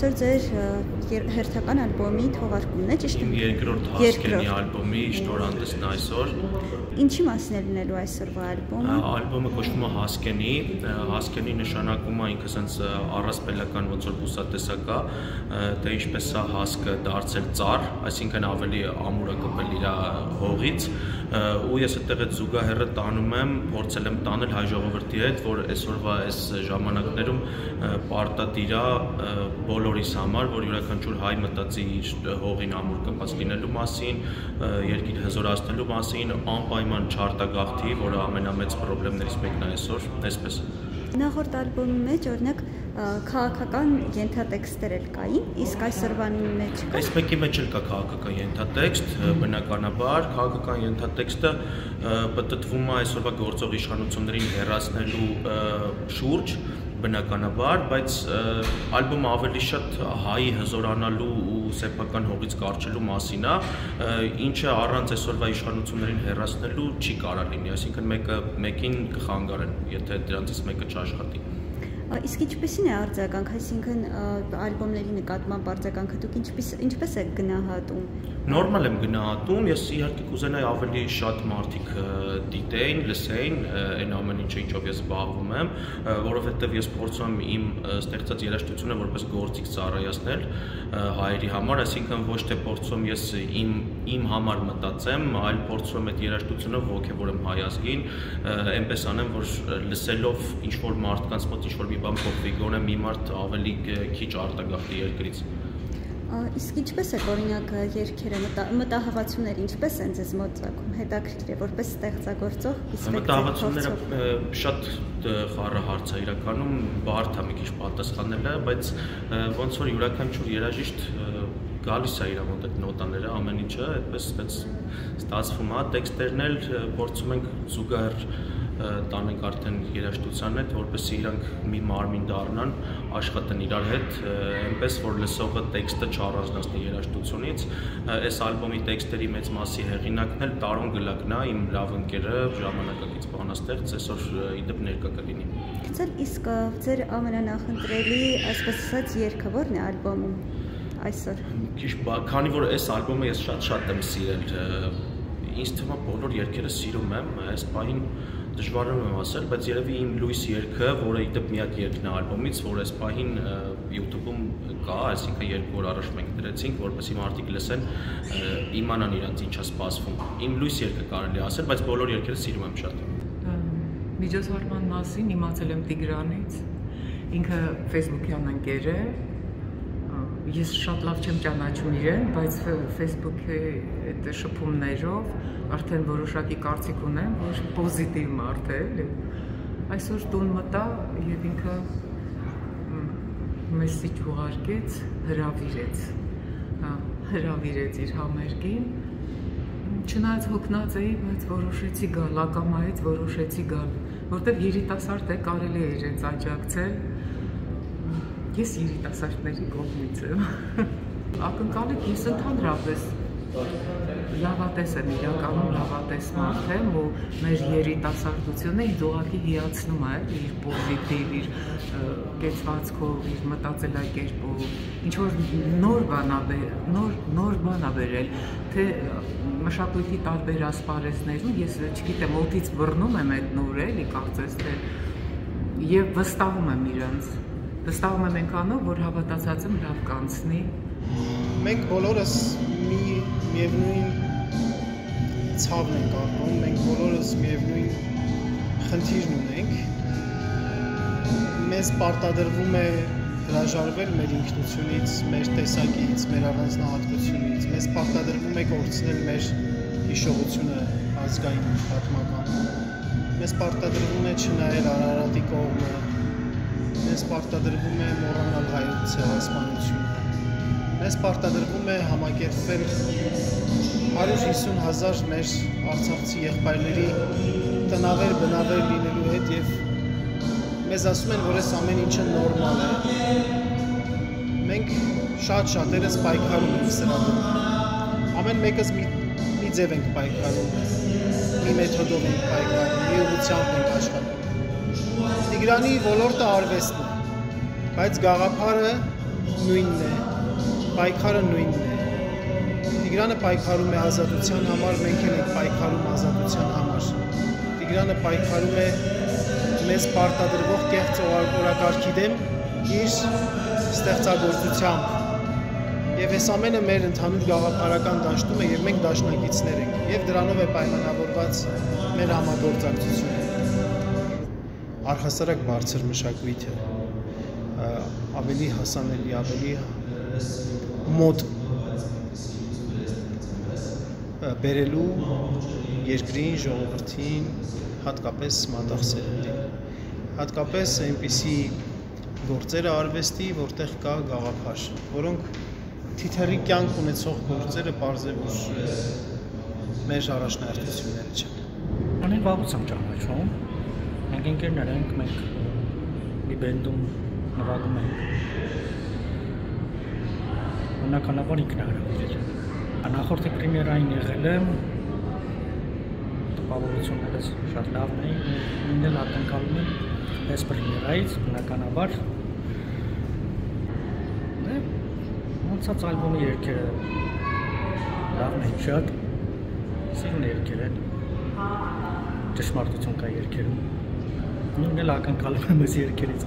այսօր ձեր հերթական ալբոմի թողարկումն է, ճիշտ է։ Իմ երկրորդ Հասկենի ալբոմի շնորհանդեսն այսօր։ Ինչի մասին է լինելու այսօրվա ալբոմը։ Ալբոմը կոչվում է Հասկենի, Հասկենի նշանակումը ինքը sense առասպելական ոնց որ բուսատեսակ է, թե ինչպես է հասկը դարձել ծառ, այսինքն ավելի ամուր է կպել իր հողից, ու ես այդտեղ այդ զուգահեռը տանում եմ, փորձել եմ տանել հայ ժողովրդի հետ, որ այսօրվա այս ժամանակներում պարտադիր է բոլորիս համար, որ յուրաքանչյուր հայ մտածի իր հողին ամուր կպած լինելու մասին, երկիր հզորացնելու մասին, անպայման չարտագաղթի, որը ամենամեծ խնդիրներից մեկն է այսօր, այսպես։ Նախորդ ալբոմի մեջ օրինակ քաղաքական ենթատեքստեր էլ կային, իսկ այսօրվան մեջ կա։ Այս մեկի մեջ էլ կա քաղաքական ենթատեքստ, բնականաբար քաղաքական ենթատեքստը պտտվում է այսօրվա գործող իշխանություններին հեռացնելու շուրջ, բնականաբար, բայց ալբոմը ավելի շատ հայի հզորանալու ու սեփական հողից կարճելու մասին է, ինչը առանց այսօրվա իշխանություններին հեռացնելու չի կարող լինի, այսինքն մեկը մեկին կխանգարեն, եթե դրանցից մեկը չաշխատի։ Իսկ ինչպեսին է արձագանք, այսինքն ալբոմների նկատմամբ արձագանքը դուք ինչպես եք գնահատում։ Նորմալ եմ գնահատում, ես իհարկե կուզենայի ավելի շատ մարդիկ դիտեին, լսեին այն ամեն ինչը ինչով ես զբաղվում եմ, որովհետև ես փորձում եմ իմ ստեղծած երաժշտությունը որպես գործիք ծառայացնել հայերի համար, այսինքն ոչ թե փորձում ես իմ համար մտածեմ, այլ փորձում եմ այդ երաժշտությունը ոգևորեմ հայ ազգին, այնպես անեմ, որ լսելով ինչ-որ մարդկանց մոտ ինչ-որ մի բան փոխվի, գոնե մի մարդ ավելի քիչ արտագաղթի երկրից։ Իսկ ինչպես է օրինակ երգերը մտահղացումները ինչպես են ձեզ մոտ ծագում, հետաքրքիր է որպես ստեղծագործող, իսկ մտահղացումները շատ խառը հարց է իրականում, բարդ է մի քիչ պատասխանելը, բայց ոնց որ յուրաքանչյուր երաժիշտ գալիս է իր մոտ այդ նոտաները, ամեն ինչը այդպես ստացվում է, տեքստերն էլ փորձում ենք զուգահեռ տանենք արդեն երաժշտության հետ, որպեսզի իրանք մի մարմին դառնան, աշխատեն իրար հետ, այնպես որ լսողը տեքստը չառանձնացնի երաժշտությունից, այս ալբոմի տեքստերի մեծ մասի հեղինակն էլ Տարոն Գլակն է, իմ լավ ընկերը, ժամանակակից բանաստեղծ, այսօր իդեպ ներկա կլինի։ Իսկ ձեր ամենանախընտրելի, այսպես ասած, երգը ո՞րն է ալբոմում այսօր։ Քանի որ այս ալբոմը ես շատ եմ սիրել, ինձ թվում է բոլոր երգերը սիրում եմ, այս պահին դժվար եմ ասել, բայց երևի իմ լույս երգը, որը իդեպ միակ երգն է ալբոմից, որ այս պահին YouTube-ում կա, այսինքն 2 օր առաջ մենք դրեցինք, որպեսզի մարդիկ լսեն, իմանան իրանց ինչ է սպասվում։ Իմ լույս երգը կարելի ասել, բայց բոլոր երգերը սիրում եմ շատ։ Միջոցառման մասին իմացել եմ Տիգրանից, ինքը Facebook-յան ընկեր է, ես շատ լավ չեմ ճանաչում իրեն, բայց Facebook-ի այդ շփումներով արդեն որոշակի կարծիք ունեմ, որ պոզիտիվ մարդ է, այսօր տուն մտա եւ ինքը մեզ ուղարկեց, հրավիրեց իր համերգին, չնայած հոգնած էի, բայց որոշեցի գալ, ակամայից որոշեցի գալ, որտեվ երիտասարդ է, կարելի է իրենց աջակցել, ես երիտասարդների կողմից եմ, ակնկալիք ես ընդհանրապես լավատես եմ, իրականում լավատես մարդ եմ ու մեր երիտասարդությունը ինձ ուղղակի հիացնում է իր պոզիտիվ, իր կեցվածքով, իր մտածելակերպով, ինչ-որ նոր բան ա բերել, թե մշակույթի տարբեր ասպարեզներում ես չգիտեմ, օդից բռնում եմ այդ նորը, էլի կարծես թե եւ վստահում եմ իրանց, վստահում եմ այնքանով, որ հավատացած եմ լավ կանցնի։ Մենք բոլորս միևնույն ցավն ենք ապրում, մենք բոլորս միևնույն խնդիրն ունենք, մեզ պարտադրվում է հրաժարվել մեր ինքնությունից, մեր տեսակից, մեր առանձնահատկությունից, մեզ պարտադրվում է կորցնել մեր հիշողությունը ազգային պատմական, մեզ պարտադրվում է չնայել Արարատի կողմը, մեզ պարտադրվում է մոռանալ հայոց ցեղասպանությունը, մեզ պարտադրվում է համակերպվել 150,000 մեր արցախցի եղբայրների տնավեր, բնավեր լինելու հետ եւ մեզ ասում են, որ այս ամեն ինչը նորմալ է։ Մենք շատերս պայքարում ենք սրա դեմ։ Ամեն մեկս մի ձև ենք պայքարում, մի մեթոդով ենք պայքարում, մի ուղղությամբ ենք աշխատում։ Տիգրանի ոլորտը արվեստն է, բայց գաղափարը նույնն է, պայքարը նույնն է։ Տիգրանը պայքարում է ազատության համար, մենք էլ ենք պայքարում ազատության համար։ Տիգրանը պայքարում է մեզ պարտադրվող կեղծ օրակարգի դեմ իր ստեղծագործությամբ։ Եվ այս ամենը մեր ընդհանուր գաղափարական դաշտում է եւ մենք դաշնակիցներ ենք եւ դրանով է պայմանավորված մեր համագործակցությունը։ Առհասարակ բարձր մշակույթը ավելի հասանելի, ավելի մոտ բերելու երկրին, ժողովրդին, հատկապես մատաղսերին, հատկապես այնպիսի գործերը արվեստի, որտեղ կա գաղափար, որոնք թիթեռի կյանք ունեցող գործերը պարզեւոր մեր առաջնահերթությունները չեն։ Անեն վաղուց եմ ճանաչում, մենք ընկերներ ենք, մենք մի բենդում նվագում ենք, բնականաբար ինքնահարավիրել։ Նախորդի պրեմիերային եղել եմ, տպավորություններս շատ լավն էին, ինձ էլ ակնկալում եմ այս պրեմիերայից, բնականաբար անցած ալբոմի երգերը լավն են շատ, սիրուն երգեր են, ճշմարտություն կա երգերում, նույնն էլ ակնկալում եմ այս երգերից։